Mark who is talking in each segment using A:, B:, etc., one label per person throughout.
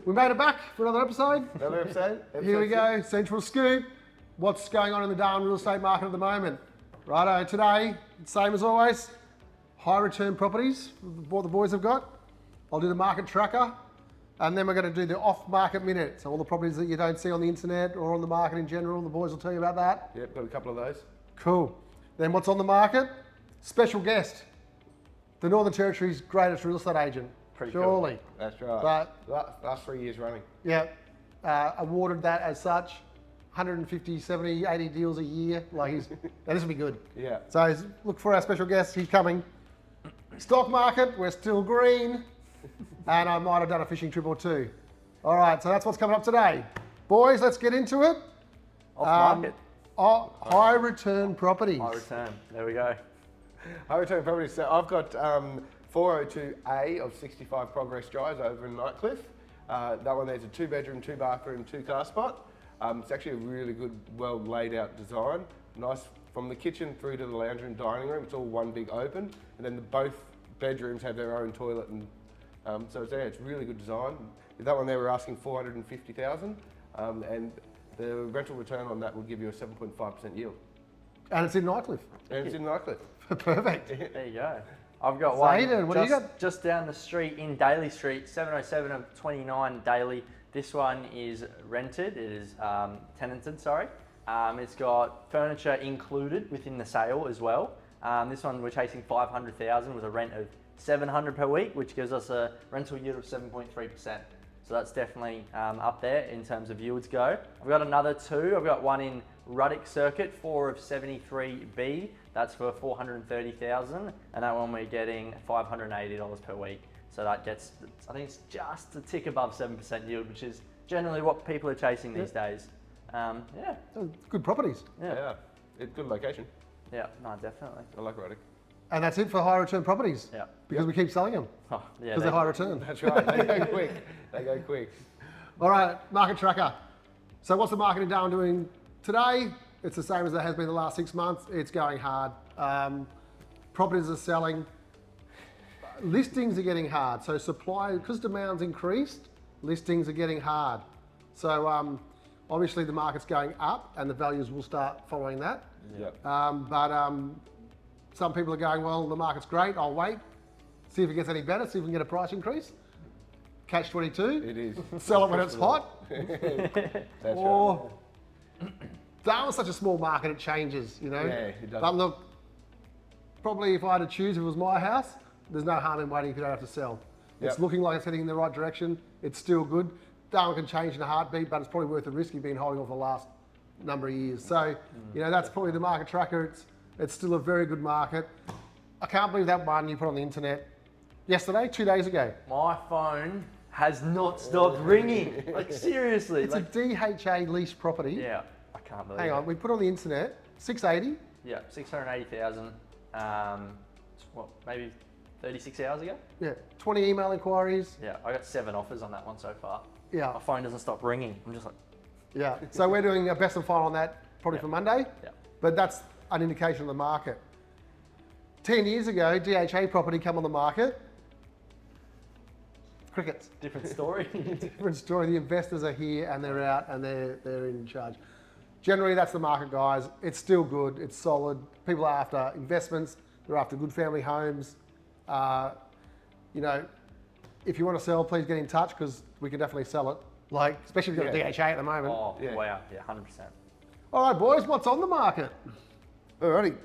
A: We made it back for another episode.
B: Another episode?
A: Here we go, Central Scoop. What's going on in the Darwin real estate market at the moment? Righto, today, same as always, high return properties, what the boys have got. I'll do the market tracker, and then we're going to do the off-market minute. So all the properties that you don't see on the internet or on the market in general, the boys will tell you about that.
B: Yep, got a couple of those.
A: Cool. Then what's on the market? Special guest, the Northern Territory's greatest real estate agent.
B: Pretty
A: surely.
B: Cool. That's right.
A: But
B: last 3 years running.
A: yeah, awarded that as such. 150, 70, 80 deals a year. Like this will be good.
B: Yeah.
A: So look for our special guest. He's coming. Stock market, we're still green. And I might have done a fishing trip or two. All right, so that's what's coming up today. Boys, let's get into it.
C: Off market.
A: High return properties.
C: High return. There we go.
B: High return properties. So I've got 402A of 65 Progress Drive over in Nightcliff. That one there's a 2-bedroom, 2-bathroom, 2-car spot. It's actually a really good, well laid out design. Nice from the kitchen through to the lounge room, dining room. It's all one big open, and then both bedrooms have their own toilet, and so it's really good design. That one there we're asking 450,000, and the rental return on that will give you a 7.5% yield.
A: And it's in Nightcliff.
B: And it's in Nightcliff.
A: Perfect.
C: There you go. I've got
A: Zayden,
C: one
A: what do you got?
C: just down the street in Daly Street, 707 of 29 Daly. This one is rented, it is tenanted, sorry. It's got furniture included within the sale as well. This one we're chasing 500,000 with a rent of 700 per week, which gives us a rental yield of 7.3%. So that's definitely up there in terms of yields go. I've got another two. I've got one in Ruddock Circuit, 4 of 73B. That's for 430,000, and that one we're getting $580 per week. So that gets, I think it's just a tick above 7% yield, which is generally what people are chasing these days. Yeah.
A: Good properties.
B: Yeah. It's good location.
C: Yeah, no, definitely.
B: I like Ruddock.
A: And that's it for high return properties.
C: Yeah.
A: Because we keep selling them.
C: Oh, yeah.
A: Because they're high return.
B: That's right. They go quick. They go quick.
A: All right, market tracker. So what's the market in Darwin doing today? It's the same as it has been the last 6 months. It's going hard. Properties are selling. Listings are getting hard. So supply, because demand's increased, listings are getting hard. So obviously the market's going up and the values will start following that.
B: Yep.
A: But some people are going, well, the market's great, I'll wait, see if it gets any better, see if we can get a price increase. Catch 22.
B: It is.
A: Sell it when it's hot.
B: That's
A: Or Darwin's such a small market, it changes, you know.
B: Yeah, it does.
A: But look, probably if I had to choose, if it was my house, there's no harm in waiting if you don't have to sell. It's
B: Yep.
A: looking like it's heading in the right direction. It's still good. Darwin can change in a heartbeat, but it's probably worth the risk you've been holding off the last number of years. So, you know, that's probably the market tracker. It's still a very good market. I can't believe that one you put on the internet yesterday, 2 days ago.
C: My phone has not stopped ringing. Like seriously.
A: It's a DHA lease property.
C: Yeah, I can't believe
A: Hang
C: it.
A: on, we put on the internet, 680.
C: Yeah, 680,000. What, maybe 36 hours ago?
A: Yeah, 20 email inquiries.
C: Yeah, I got 7 offers on that one so far.
A: Yeah,
C: My phone doesn't stop ringing. I'm just like,
A: yeah. So we're doing a best and final on that probably
C: Yeah.
A: for Monday.
C: yeah.
A: But that's an indication of the market. 10 years ago, DHA property come on the market. Crickets.
C: Different story.
A: Different story. The investors are here and they're out and they're in charge. Generally, that's the market, guys. It's still good. It's solid. People are after investments. They're after good family homes. You know, if you want to sell, please get in touch because we can definitely sell it. Like, especially if you've got a DHA at the moment.
C: Oh,
B: Yeah.
C: wow. Yeah, 100%.
A: All right, boys, what's on the market?
B: Alrighty.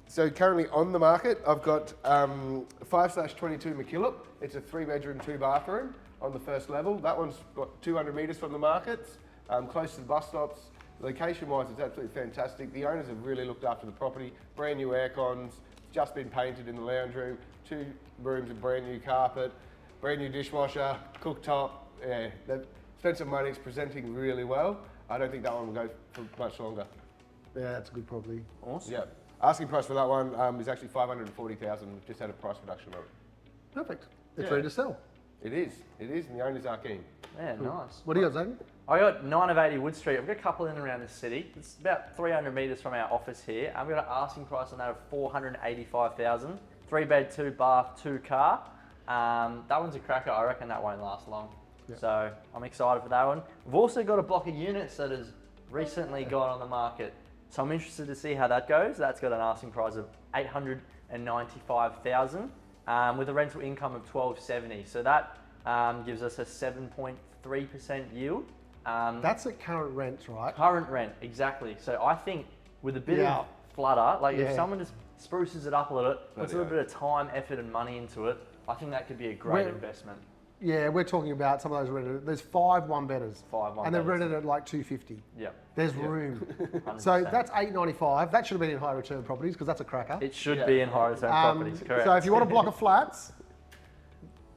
B: So currently on the market, I've got 5/22 McKillop. It's a 3-bedroom, 2-bathroom on the first level. That one's got 200 metres from the markets, close to the bus stops. Location-wise, it's absolutely fantastic. The owners have really looked after the property. Brand new air cons, just been painted in the lounge room. 2 rooms with brand new carpet, brand new dishwasher, cooktop. Yeah, they've spent some money. It's presenting really well. I don't think that one will go for much longer.
A: Yeah, that's a good property.
C: Awesome.
B: Yeah. Asking price for that one is actually 540,000. We've just had a price reduction on it.
A: Perfect. It's
B: Yeah.
A: ready to sell.
B: It is, and the owners are keen.
C: Yeah, nice.
A: What do you got, Zayden?
C: I got 9 of 80 Wood Street. I've got a couple in and around the city. It's about 300 metres from our office here. I've got an asking price on that of 485,000. 3 bed, 2 bath, 2 car. That one's a cracker. I reckon that won't last long. So I'm excited for that one. We've also got a block of units that has recently gone on the market. So I'm interested to see how that goes. That's got an asking price of $895,000 with a rental income of $1,270. So that gives us a 7.3% yield.
A: That's at current rents, right?
C: Current rent, exactly. So I think with a bit of flutter, like if someone just spruces it up a little bit, puts a little bit of time, effort and money into it, I think that could be a great investment.
A: Yeah, we're talking about some of those rented. There's 5 one-bedders.
C: 5 one
A: and they're rented at like $250.
C: Yep.
A: There's room.
C: 100%.
A: So that's $895. That should have been in high return properties because that's a cracker.
C: It should be in high return properties, correct.
A: So if you want a block of flats,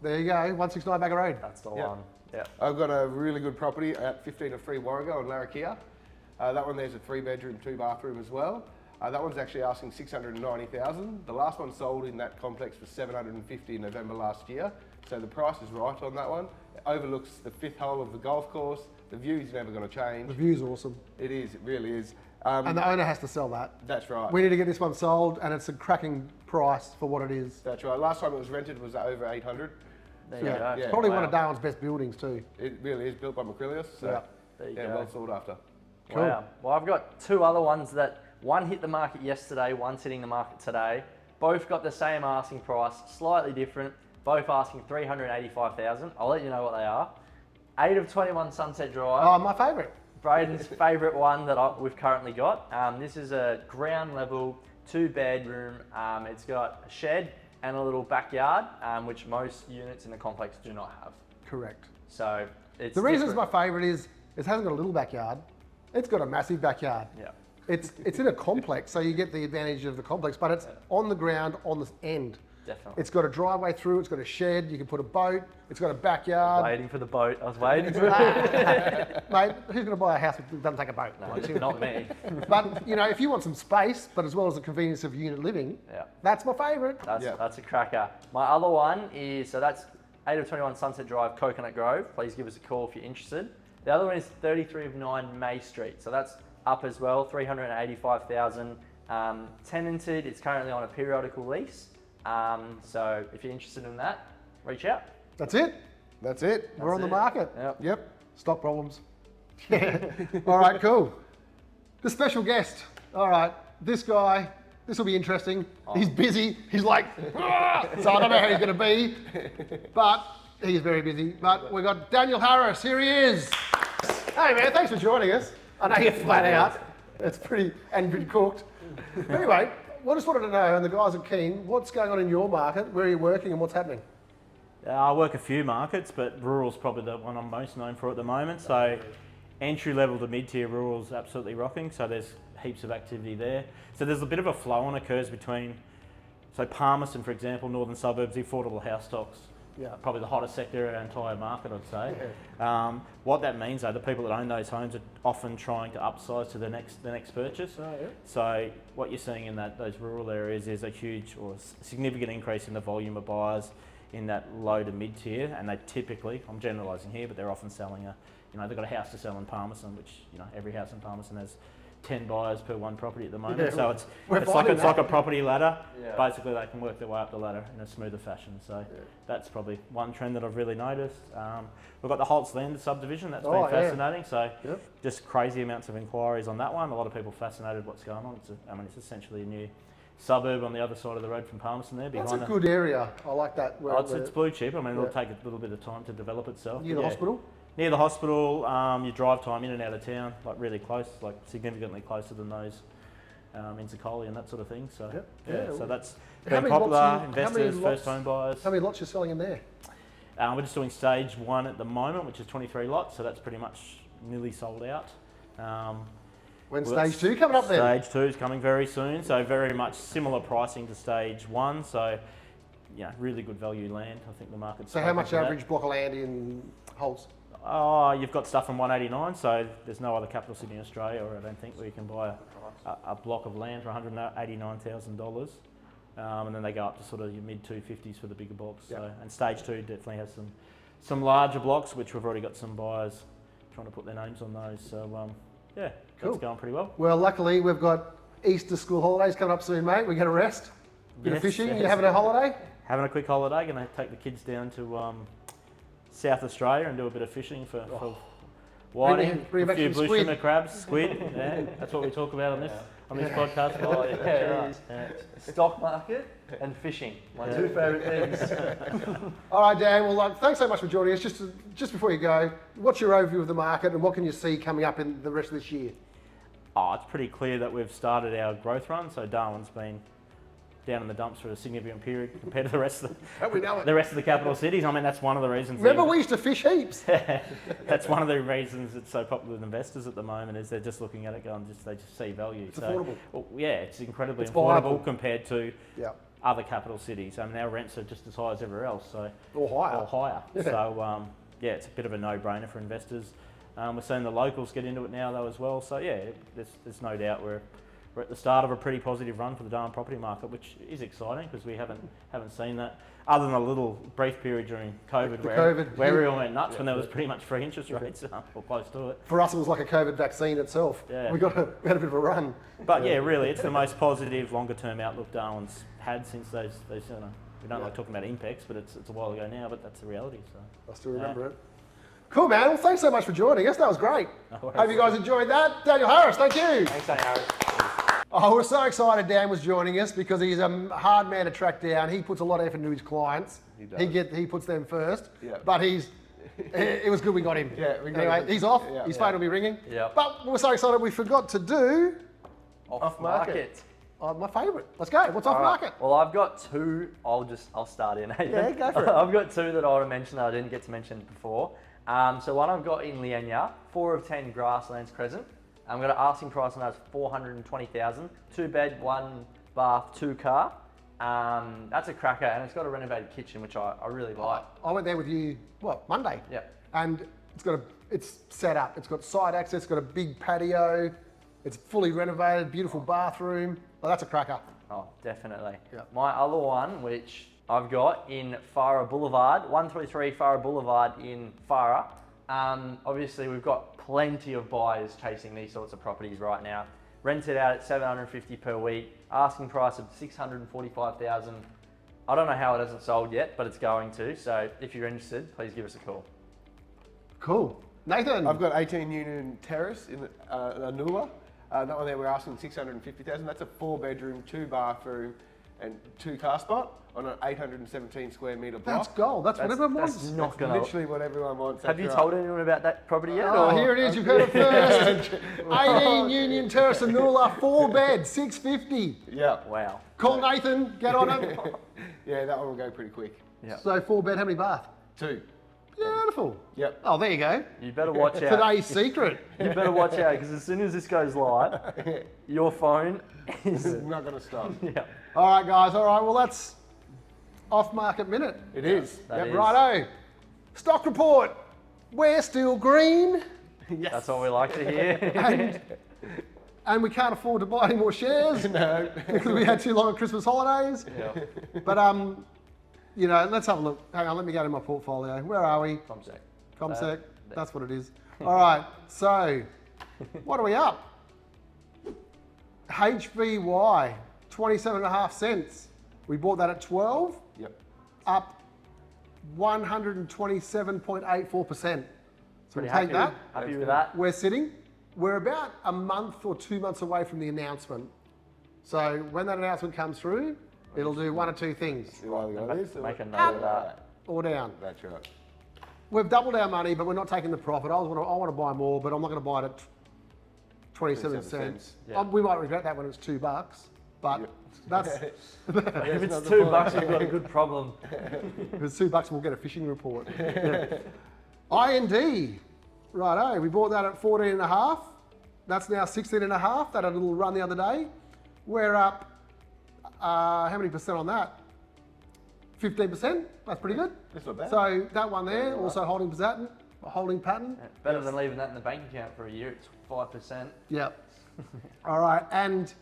A: there you go, 169 Bagger Road.
C: That's the one. Yeah.
B: I've got a really good property at 15 of Free Warrego on Larrakia. That one there's a 3-bedroom, 2-bathroom as well. That one's actually asking $690,000. The last one sold in that complex for $750 in November last year. So the price is right on that one. It overlooks the 5th hole of the golf course. The view's never going to change.
A: The view's awesome.
B: It is, it really is.
A: And the owner has to sell that.
B: That's right.
A: We need to get this one sold and it's a cracking price for what it is.
B: That's right. Last time it was rented was over 800.
C: There you go.
A: It's probably one of Darwin's best buildings too.
B: It really is, built by Macrillius. So
C: There you go.
B: well sought after.
A: Cool.
C: Wow. Well, I've got 2 other ones that one hit the market yesterday, one's hitting the market today. Both got the same asking price, slightly different. Both asking $385,000. I'll let you know what they are. 8 of 21 Sunset Drive.
A: Oh, my favourite.
C: Braden's favourite one that we've currently got. This is a ground level, 2-bedroom. It's got a shed and a little backyard, which most units in the complex do not have.
A: Correct.
C: So it's
A: the reason it's my favourite is it hasn't got a little backyard. It's got a massive backyard.
C: Yeah.
A: It's in a complex, so you get the advantage of the complex, but it's on the ground on the end.
C: Definitely.
A: It's got a driveway through, it's got a shed, you can put a boat, it's got a backyard.
C: Waiting for the boat. I was waiting for it.
A: Mate, who's going to buy a house that doesn't take a boat?
C: No, not me.
A: But, you know, if you want some space, but as well as the convenience of unit living, that's my favourite.
C: That's a cracker. My other one is, so that's 8 of 21 Sunset Drive, Coconut Grove. Please give us a call if you're interested. The other one is 33 of 9 May Street. So that's up as well, $385,000. Tenanted, it's currently on a periodical lease. So if you're interested in that, reach out.
A: That's it.
B: That's it.
A: We're on the market.
B: Yep.
A: Stock problems. Yeah. All right, cool. The special guest. All right, this guy, this will be interesting. He's busy. He's like, "Ah!" So I don't know how he's going to be, but he's very busy. But we've got Daniel Harris. Here he is. Hey, man, thanks for joining us. I know you're flat out. It's pretty cooked. Anyway, I just wanted to know, and the guys are keen, what's going on in your market? Where are you working and what's happening?
D: I work a few markets, but rural's probably the one I'm most known for at the moment. So entry level to mid-tier rural's absolutely rocking. So there's heaps of activity there. So there's a bit of a flow on occurs between, so Palmerston, for example, northern suburbs, the affordable house stocks. Probably the hottest sector in our entire market, I'd say. What that means, though, the people that own those homes are often trying to upsize to the next purchase. So what you're seeing in those rural areas is a huge or significant increase in the volume of buyers in that low to mid tier, and they typically, I'm generalising here, but they're often selling they've got a house to sell in Palmerston, which every house in Palmerston has 10 buyers per one property at the moment. So it's like a property ladder. Basically, they can work their way up the ladder in a smoother fashion. So that's probably one trend that I've really noticed. We've got the Holtz Land subdivision. That's been fascinating. So just crazy amounts of inquiries on that one. A lot of people fascinated what's going on. It's essentially a new suburb on the other side of the road from Palmerston there.
A: That's a good area. I like that.
D: It's blue chip. It'll take a little bit of time to develop itself.
A: Near the hospital?
D: Near the hospital, your drive time in and out of town, like really close, like significantly closer than those in Zicoli and that sort of thing. So so that's been popular. Investors, first home buyers.
A: How many lots you're selling in there?
D: We're just doing stage 1 at the moment, which is 23 lots. So that's pretty much nearly sold out.
A: When's stage 2 coming up then?
D: Stage 2 is coming very soon. So very much similar pricing to stage 1. So really good value land. I think the market's.
A: So how much average block of land in Holtz?
D: You've got stuff from 189, so there's no other capital city in Australia, or I don't think, where you can buy a block of land for $189,000. And then they go up to sort of your mid-250s for the bigger blocks. So, and stage 2 definitely has some larger blocks, which we've already got some buyers trying to put their names on those. So that's going pretty well.
A: Well, luckily we've got Easter school holidays coming up soon, mate. We're going to rest. Bit of fishing. You having a holiday?
D: Having a quick holiday. Going to take the kids down to South Australia and do a bit of fishing for whiting,
A: bring
D: a
A: back
D: few
A: some
D: blue
A: squid.
D: shimmer crabs, squid. Yeah, that's what we talk about on this podcast.
C: Oh, yeah. Stock market and fishing, my two favourite things.
A: All right, Dan. Well, thanks so much for joining us. Just before you go, what's your overview of the market and what can you see coming up in the rest of this year?
D: Oh, it's pretty clear that we've started our growth run. So Darwin's been down in the dumps for a significant period compared to the rest of
A: We know it.
D: the rest of the capital cities. I mean, that's one of the reasons.
A: Remember, we used to fish heaps.
D: That's one of the reasons it's so popular with investors at the moment is they're just looking at it going, they just see value.
A: It's affordable.
D: Well, yeah, it's incredibly
A: It's
D: affordable
A: viable.
D: compared to
A: Yeah.
D: other capital cities. I mean, our rents are just as high as everywhere else, so
A: Or higher.
D: or higher.
A: Yeah.
D: So yeah, it's a bit of a no-brainer for investors. We're seeing the locals get into it now though as well. So yeah, there's no doubt we're at the start of a pretty positive run for the Darwin property market, which is exciting because we haven't seen that other than a little brief period during COVID where everyone went nuts when there was pretty much free interest rates or close to it.
A: For us, it was like a COVID vaccine itself.
D: Yeah.
A: We had a bit of a run.
D: But yeah, really, it's the most positive, longer-term outlook Darwin's had since those we don't like talking about impex, but it's a while ago now, but that's the reality. So
A: I still remember it. Cool, man. Well, thanks so much for joining us. That was great.
D: No worries.
A: Hope you guys enjoyed that. Daniel Harris, thank you.
C: Thanks, Harris.
A: Oh, we're so excited Dan was joining us because he's a hard man to track down. He puts a lot of effort into his clients.
B: He does.
A: He puts them first.
B: Yeah.
A: But it was good we got him.
B: Yeah, we got
A: anyway,
B: him.
A: he's off.
B: Yeah.
A: His phone will be ringing.
C: Yeah.
A: But we're so excited we forgot to do
C: Off
B: market.
A: my favourite. Let's go. What's off
C: All right.
A: market?
C: Well, I've got two. I'll start in.
A: Yeah, go for it.
C: I've got two that I want to mention that I didn't get to mention before. So one I've got in Lienya, 4 of 10 Grasslands Crescent. I'm going to asking price on that is 420,000. 2 bed, 1 bath, 2 car. That's a cracker, and it's got a renovated kitchen, which I really like.
A: I went there with you, Monday.
C: Yeah.
A: And it's set up. It's got side access, it's got a big patio. It's fully renovated, beautiful bathroom. Oh, that's a cracker.
C: Oh, definitely.
A: Yeah.
C: My other one, which I've got in Farah Boulevard, 133 Farah Boulevard in Farah. Obviously, we've got plenty of buyers chasing these sorts of properties right now. Rented out at $750 per week. Asking price of $645,000. I don't know how it hasn't sold yet, but it's going to. So if you're interested, please give us a call.
A: Cool. Nathan.
B: I've got 18 Union Terrace in Anula. That one there we're asking 650,000. That's a 4-bedroom, 2-bathroom, and 2-car spot on an 817 square metre block.
A: That's gold. That's what everyone wants.
C: That's not
B: That's
C: gonna.
B: literally what everyone wants.
C: Have you
B: That's
C: told
B: right.
C: anyone about that property yet?
A: Oh,
C: or-
A: here it is. You've heard it first. 18 Union Terrace, Anula, 4 bed, 650.
B: Yeah.
C: Wow.
A: Call Nathan. Get on it.
B: Yeah, that one will go pretty quick.
C: Yeah.
A: So 4 bed, how many bath?
B: 2.
A: Beautiful.
B: Yep.
A: Oh, there you go.
C: You better watch out.
A: Today's secret.
C: You better watch out because as soon as this goes live, your phone is.
B: It's not going to stop.
C: Yeah.
A: All right, guys. All right. Well, that's off-market minute.
B: It is.
C: That is.
A: Righto. Stock report. We're still green,
C: That's what we like to hear.
A: and we can't afford to buy any more shares
B: No.
A: because we had too long of Christmas holidays.
C: Yeah.
A: But let's have a look. Hang on. Let me go to my portfolio. Where are we?
C: Comsec.
A: Comsec. That's what it is. All right. So, what are we up? HVY, 27.5 cents. We bought that at 12,
B: Yep.
A: up 127.84%. So
C: Pretty
A: we'll
C: happy.
A: take that.
C: Happy with that.
A: We're about a month or 2 months away from the announcement. So when that announcement comes through, it'll do one or two things,
B: Do I go this?
C: Make a note of that.
A: or down.
B: That's right.
A: We've doubled our money, but we're not taking the profit. I want to buy more, but I'm not going to buy it at 27 cents.
C: Yeah.
A: We might regret that when it's $2, but that's
C: If it's
B: not the
C: $2,
B: point.
C: you've got a good problem.
A: if it's $2, we'll get a fishing report. IND, righto. We bought that at 14.5. That's now 16.5. That had a little run the other day. We're up. How many percent on that? 15%. That's pretty good.
B: That's not bad.
A: So that one there, also holding pattern.
C: Better than leaving that in the bank account for a year. It's 5%.
A: Yep. All right, and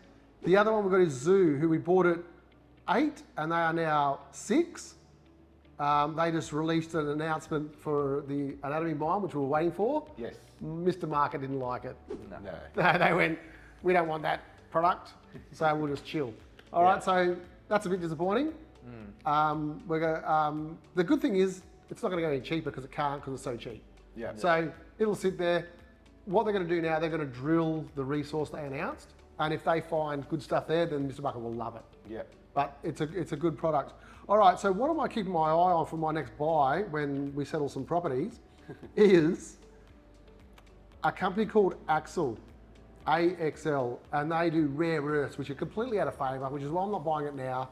A: the other one we've got is Zoo, who we bought at 8, and they are now 6. They just released an announcement for the anatomy mine, which we were waiting for.
B: Yes.
A: Mr. Market didn't like it.
B: No.
A: They went, we don't want that product, so we'll just chill. All right, so that's a bit disappointing. The good thing is, it's not going to go any cheaper because it can't because it's so cheap.
B: Yeah.
A: So it'll sit there. What they're going to do now, they're going to drill the resource they announced. And if they find good stuff there, then Mr. Bucket will love it.
B: Yeah.
A: But it's a good product. All right, so what am I keeping my eye on for my next buy when we settle some properties is a company called Axel, AXL, and they do rare earths, which are completely out of favour, which is why I'm not buying it now.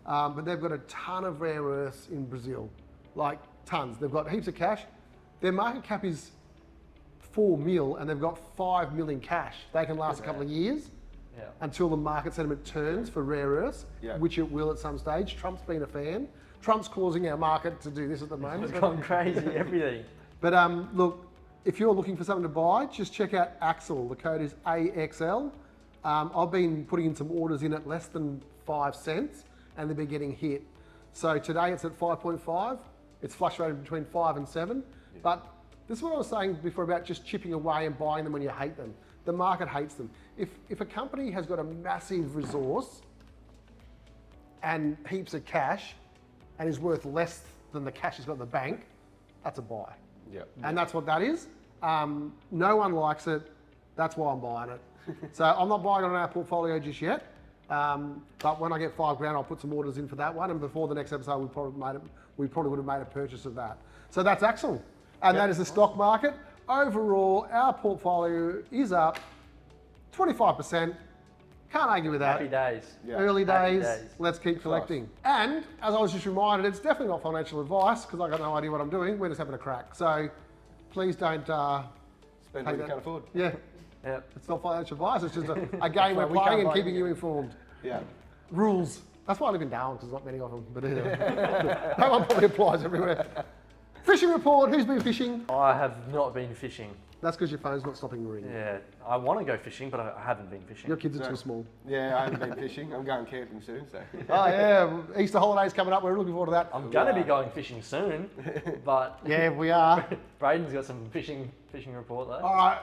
A: But they've got a ton of rare earths in Brazil, like tons. They've got heaps of cash. Their market cap is 4 mil, and they've got 5 mil in cash. They can last a couple of years until the market sentiment turns for rare earths, which it will at some stage. Trump's been a fan. Trump's causing our market to do this at the moment.
C: It's gone crazy, everything.
A: But look, if you're looking for something to buy, just check out Axel. The code is AXL. I've been putting in some orders in at less than 5 cents, and they've been getting hit. So today it's at 5.5. It's fluctuated between 5 and 7. But this is what I was saying before about just chipping away and buying them when you hate them. The market hates them. If a company has got a massive resource and heaps of cash and is worth less than the cash it's got in the bank, that's a buy.
B: Yeah.
A: And that's what that is. No one likes it. That's why I'm buying it. So I'm not buying it on our portfolio just yet. But when I get $5,000, I'll put some orders in for that one. And before the next episode, we probably would have made a purchase of that. So that's Axel. And that is the stock market. Overall, our portfolio is up 25%. Can't argue with that.
C: Happy days.
B: Yeah.
A: Early
C: Happy
A: days,
C: days.
A: let's keep collecting. And as I was just reminded, it's definitely not financial advice because I've got no idea what I'm doing. We're just having a crack. So please don't...
B: Spend what you can afford.
A: Yeah,
C: Yep.
A: it's not financial advice. It's just a game we're
B: We can't
A: playing and
B: buy
A: keeping
B: it.
A: you informed.
B: Yeah.
A: Rules. That's why I live in Darwin because there's not many of them. But that one probably applies everywhere. Fishing report. Who's been fishing?
C: I have not been fishing.
A: That's because your phone's not stopping ringing.
C: Yeah, I want to go fishing, but I haven't been fishing.
A: Your kids are too small.
B: Yeah, I haven't been fishing. I'm going camping soon, so.
A: Oh yeah, Easter holidays coming up. We're looking forward to that.
C: I'm gonna be going fishing soon, but
A: Yeah, we are.
C: Braden's got some fishing report though.
A: All right,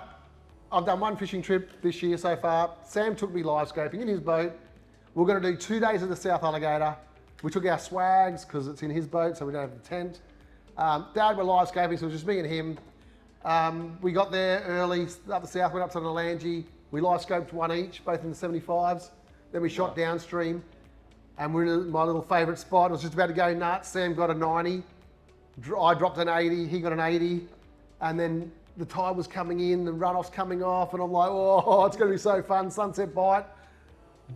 A: I've done one fishing trip this year so far. Sam took me live scoping in his boat. We're going to do 2 days of the South Alligator. We took our swags because it's in his boat, so we don't have the tent. Dad were live scoping, so it was just me and him. We got there early, up the south, went up to Nalangi. We live scoped one each, both in the 75s. Then we shot downstream, and we're in my little favourite spot. I was just about to go nuts. Sam got a 90. I dropped an 80, he got an 80. And then the tide was coming in, the runoff's coming off, and I'm like, oh, it's going to be so fun. Sunset bite.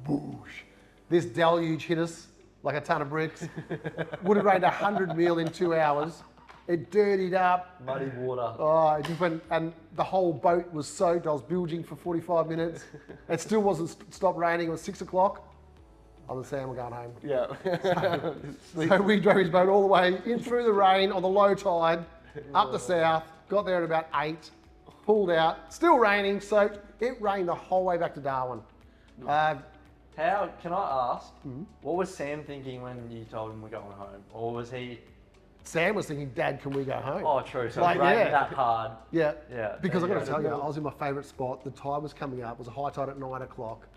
A: Boosh. This deluge hit us like a ton of bricks. Would have rained 100 mil in 2 hours. It dirtied up.
C: Muddy water.
A: Oh, it just went, and the whole boat was soaked. I was bilging for 45 minutes. It still wasn't stopped raining. It was 6 o'clock. I was Sam, we're going home.
B: Yeah.
A: So we drove his boat all the way in through the rain on the low tide, up the south, got there at about 8, pulled out, still raining, soaked. It rained the whole way back to Darwin.
C: How can I ask? What was Sam thinking when you told him we're going home, or was he?
A: Sam was thinking, Dad, can we go home?
C: Oh, true. So
A: Like,
C: it rained
A: yeah.
C: that hard.
A: Yeah.
C: Yeah.
A: Because I've
C: there
A: got to
C: you
A: tell
C: go.
A: you, I was in my favourite spot. The tide was coming up. It was a high tide at 9 o'clock.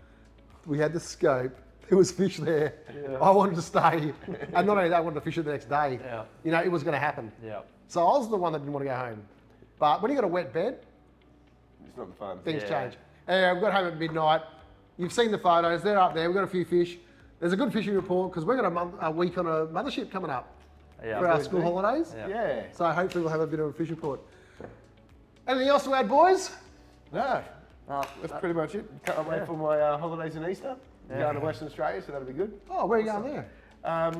A: We had the scope. There was fish there.
C: Yeah.
A: I wanted to stay. And not only that, I wanted to fish it the next day.
C: Yeah.
A: You know, it was going to happen.
C: Yeah.
A: So I was the one that didn't want to go home. But when you got a wet bed,
B: It's not fun.
A: things
C: Yeah.
A: change. Anyway, we got home at midnight. You've seen the photos. They're up there. We've got a few fish. There's a good fishing report because we've got a week on a mothership coming up
C: Yeah.
A: for our
B: Good,
A: school
B: mate.
A: holidays.
C: Yeah.
B: Yeah.
A: So hopefully we'll have a bit of a fish report. Anything else to add, boys?
B: No,
C: No,
B: that's pretty much it. Can't wait for my holidays in Easter.
C: Yeah.
B: Going to Western Australia, so that'll be good.
A: Oh, where are you going there?
B: I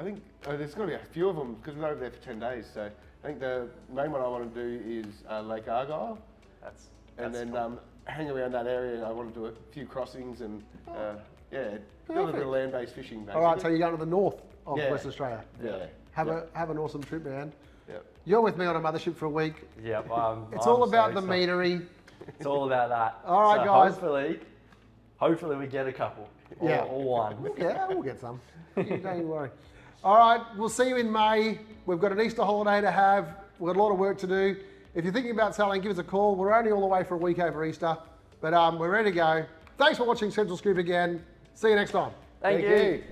B: think there's going to be a few of them because we're over there for 10 days. So I think the main one I want to do is Lake Argyle,
C: that's
B: and then
C: fun.
B: hang around that area. I want to do a few crossings and do a little bit
A: Perfect.
B: of land-based fishing. Basically.
A: All right, so you're going to the north of
B: Yeah.
A: Western Australia.
B: Yeah.
A: Have an awesome trip, man.
B: Yep.
A: You're with me on a mothership for a week.
C: Yeah.
A: It's all about the meatery.
C: It's all about that.
A: All right,
C: So
A: guys.
C: Hopefully we get a couple. Or,
A: Yeah.
C: or one.
A: Yeah, we'll get some. Don't you worry. All right, we'll see you in May. We've got an Easter holiday to have. We've got a lot of work to do. If you're thinking about selling, give us a call. We're only all the way for a week over Easter, but we're ready to go. Thanks for watching Central Scoop again. See you next time.
C: Thank you.